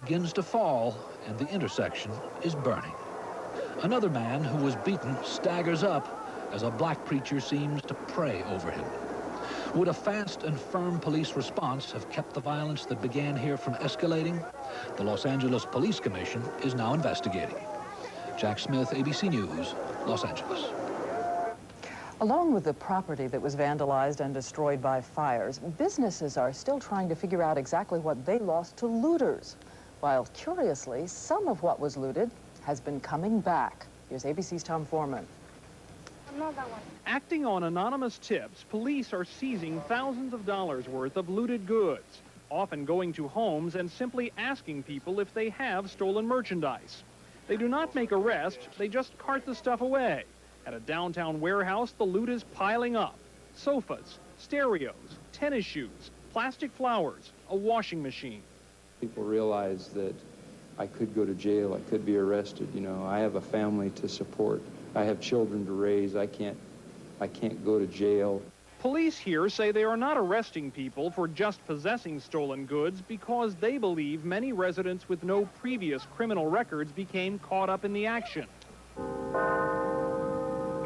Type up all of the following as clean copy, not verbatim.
begins to fall and the intersection is burning. Another man who was beaten staggers up as a black preacher seems to pray over him. Would a fast and firm police response have kept the violence that began here from escalating? The Los Angeles Police Commission is now investigating. Jack Smith, ABC News, Los Angeles. Along with the property that was vandalized and destroyed by fires, businesses are still trying to figure out exactly what they lost to looters. While curiously, some of what was looted has been coming back. Here's ABC's Tom Foreman. Acting on anonymous tips, police are seizing thousands of dollars worth of looted goods, often going to homes and simply asking people if they have stolen merchandise. They do not make arrests, they just cart the stuff away. At a downtown warehouse, the loot is piling up. Sofas, stereos, tennis shoes, plastic flowers, a washing machine. People realize that I could go to jail, I could be arrested. You know, I have a family to support. I have children to raise. I can't go to jail. Police here say they are not arresting people for just possessing stolen goods because they believe many residents with no previous criminal records became caught up in the action.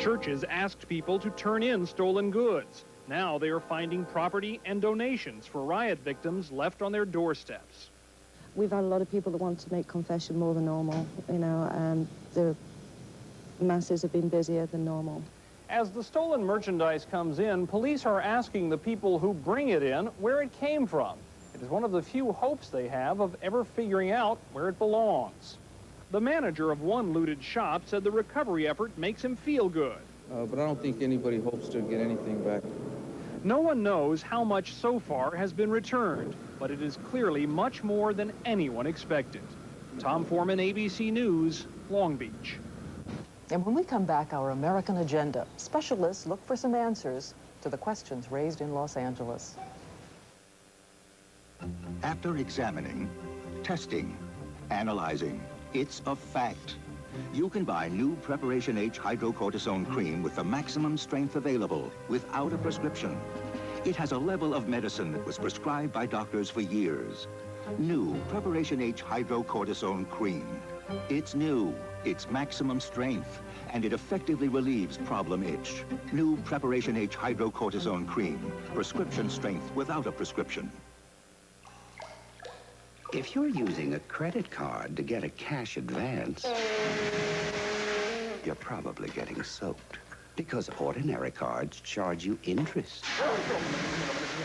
Churches asked people to turn in stolen goods. Now they are finding property and donations for riot victims left on their doorsteps. We've had a lot of people that want to make confession more than normal, you know, and the masses have been busier than normal. As the stolen merchandise comes in, police are asking the people who bring it in where it came from. It is one of the few hopes they have of ever figuring out where it belongs. The manager of one looted shop said the recovery effort makes him feel good. But I don't think anybody hopes to get anything back. No one knows how much so far has been returned, but it is clearly much more than anyone expected. Tom Foreman, ABC News, Long Beach. And when we come back, our American agenda. Specialists look for some answers to the questions raised in Los Angeles. After examining, testing, analyzing, it's a fact. You can buy new Preparation H hydrocortisone cream with the maximum strength available without a prescription. It has a level of medicine that was prescribed by doctors for years. New Preparation H hydrocortisone cream. It's new, it's maximum strength, and it effectively relieves problem itch. New Preparation H hydrocortisone cream. Prescription strength without a prescription. If you're using a credit card to get a cash advance, you're probably getting soaked. Because ordinary cards charge you interest.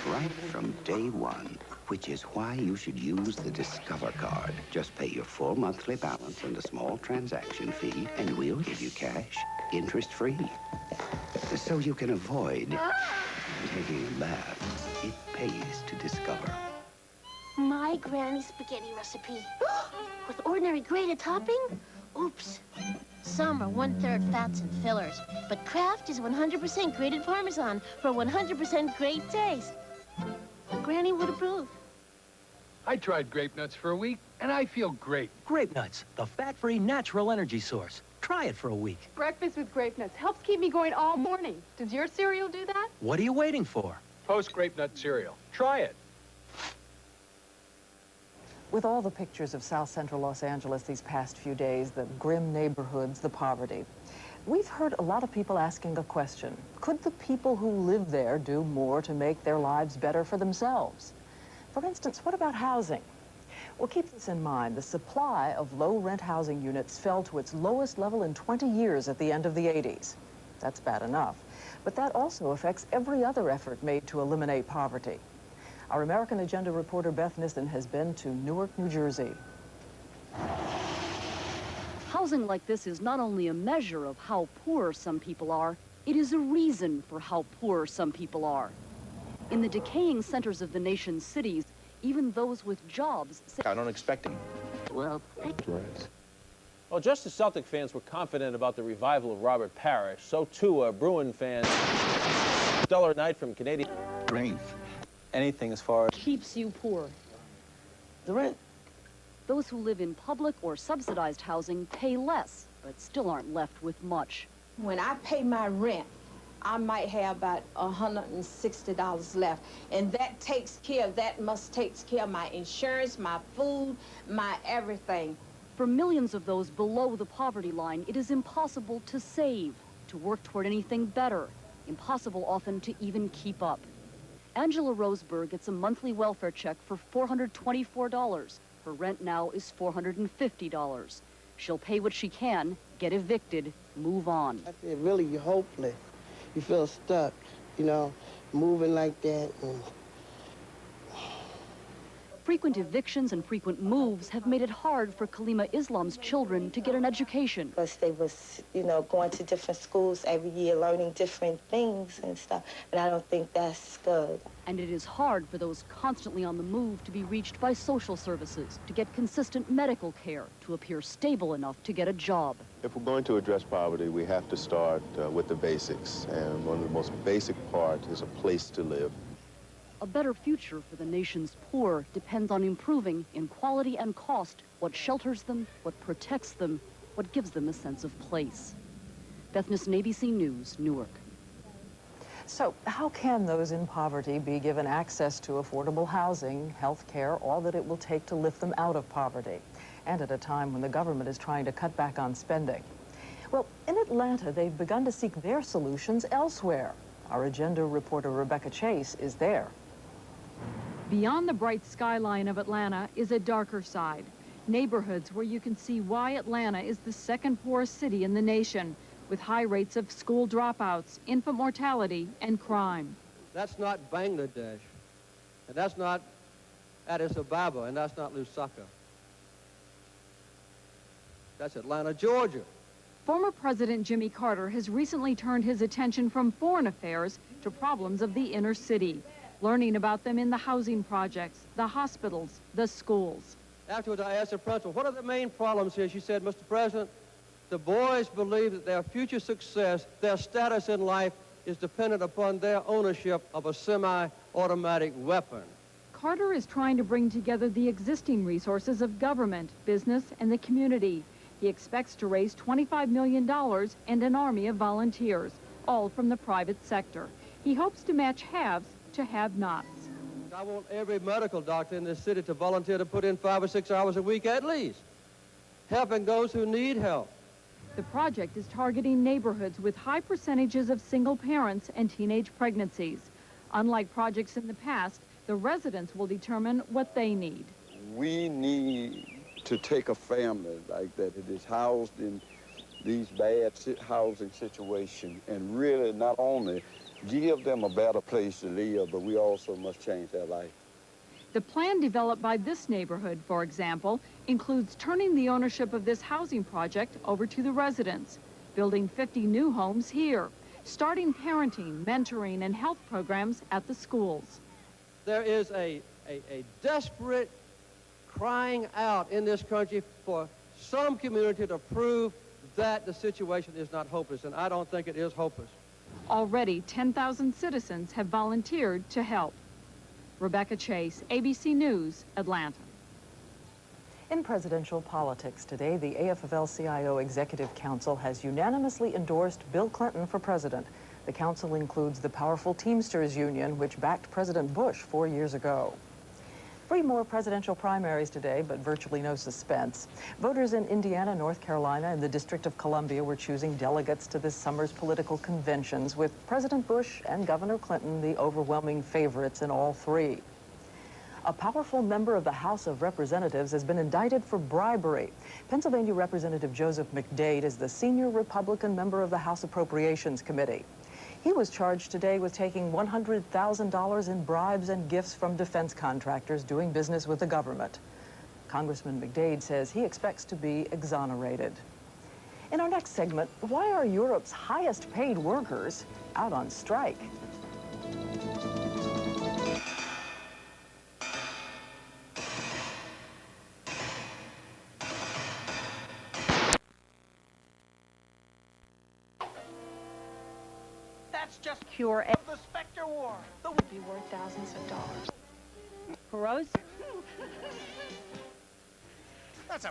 Right from day one. Which is why you should use the Discover card. Just pay your full monthly balance and a small transaction fee, and we'll give you cash, interest-free. So you can avoid taking a bath. It pays to Discover. My granny's spaghetti recipe. With ordinary grated topping? Oops. Some are 1/3 fats and fillers, but Kraft is 100% grated Parmesan for 100% great taste. Granny would approve. I tried Grape Nuts for a week, and I feel great. Grape Nuts, the fat-free natural energy source. Try it for a week. Breakfast with Grape Nuts helps keep me going all morning. Does your cereal do that? What are you waiting for? Post Grape Nut cereal. Try it. With all the pictures of South Central Los Angeles these past few days, the grim neighborhoods, the poverty, we've heard a lot of people asking a question. Could the people who live there do more to make their lives better for themselves? For instance, what about housing? Well, keep this in mind. The supply of low-rent housing units fell to its lowest level in 20 years at the end of the 80s. That's bad enough. But that also affects every other effort made to eliminate poverty. Our American Agenda reporter Beth Nissen has been to Newark, New Jersey. Housing like this is not only a measure of how poor some people are, it is a reason for how poor some people are. In the decaying centers of the nation's cities, even those with jobs... I don't expect him. Well, Well, just as Celtic fans were confident about the revival of Robert Parrish, so too are Bruin fans. Stellar night from Canadian... Strength. Anything as far as... keeps you poor. The rent. Those who live in public or subsidized housing pay less, but still aren't left with much. When I pay my rent, I might have about $160 left. And that takes care of, takes care of my insurance, my food, my everything. For millions of those below the poverty line, it is impossible to save, to work toward anything better, impossible often to even keep up. Angela Roseberg gets a monthly welfare check for $424. Her rent now is $450. She'll pay what she can, get evicted, move on. I feel really hopeless. You feel stuck, you know, moving like that. Frequent evictions and frequent moves have made it hard for Kalima Islam's children to get an education. Because they was, you know, going to different schools every year, learning different things and stuff, and I don't think that's good. And it is hard for those constantly on the move to be reached by social services, to get consistent medical care, to appear stable enough to get a job. If we're going to address poverty, we have to start with the basics, and one of the most basic parts is a place to live. A better future for the nation's poor depends on improving, in quality and cost, what shelters them, what protects them, what gives them a sense of place. Beth Nissen, ABC News, Newark. So how can those in poverty be given access to affordable housing, health care, all that it will take to lift them out of poverty, and at a time when the government is trying to cut back on spending? Well, in Atlanta, they've begun to seek their solutions elsewhere. Our agenda reporter Rebecca Chase is there. Beyond the bright skyline of Atlanta is a darker side. Neighborhoods where you can see why Atlanta is the second poorest city in the nation, with high rates of school dropouts, infant mortality, and crime. That's not Bangladesh, and that's not Addis Ababa, and that's not Lusaka. That's Atlanta, Georgia. Former President Jimmy Carter has recently turned his attention from foreign affairs to problems of the inner city, learning about them in the housing projects, the hospitals, the schools. Afterwards, I asked the principal, what are the main problems here? She said, Mr. President, the boys believe that their future success, their status in life, is dependent upon their ownership of a semi-automatic weapon. Carter is trying to bring together the existing resources of government, business, and the community. He expects to raise $25 million and an army of volunteers, all from the private sector. He hopes to match haves to have-nots. I want every medical doctor in this city to volunteer to put in 5 or 6 hours a week at least, helping those who need help. The project is targeting neighborhoods with high percentages of single parents and teenage pregnancies. Unlike projects in the past, the residents will determine what they need. We need to take a family like that is housed in these bad housing situations and really not only give them a better place to live, but we also must change their life. The plan developed by this neighborhood, for example, includes turning the ownership of this housing project over to the residents, building 50 new homes here, starting parenting, mentoring, and health programs at the schools. There is a desperate crying out in this country for some community to prove that the situation is not hopeless, and I don't think it is hopeless. Already, 10,000 citizens have volunteered to help. Rebecca Chase, ABC News, Atlanta. In presidential politics today, the AFL-CIO Executive Council has unanimously endorsed Bill Clinton for president. The council includes the powerful Teamsters Union, which backed President Bush 4 years ago. 3 more presidential primaries today, but virtually no suspense. Voters in Indiana, North Carolina, and the District of Columbia were choosing delegates to this summer's political conventions, with President Bush and Governor Clinton the overwhelming favorites in all 3. A powerful member of the House of Representatives has been indicted for bribery. Pennsylvania Representative Joseph McDade is the senior Republican member of the House Appropriations Committee. He was charged today with taking $100,000 in bribes and gifts from defense contractors doing business with the government. Congressman McDade says he expects to be exonerated. In our next segment, why are Europe's highest paid workers out on strike? That's just cure of the Spectre War. That would be worth thousands of dollars. Rose? That's a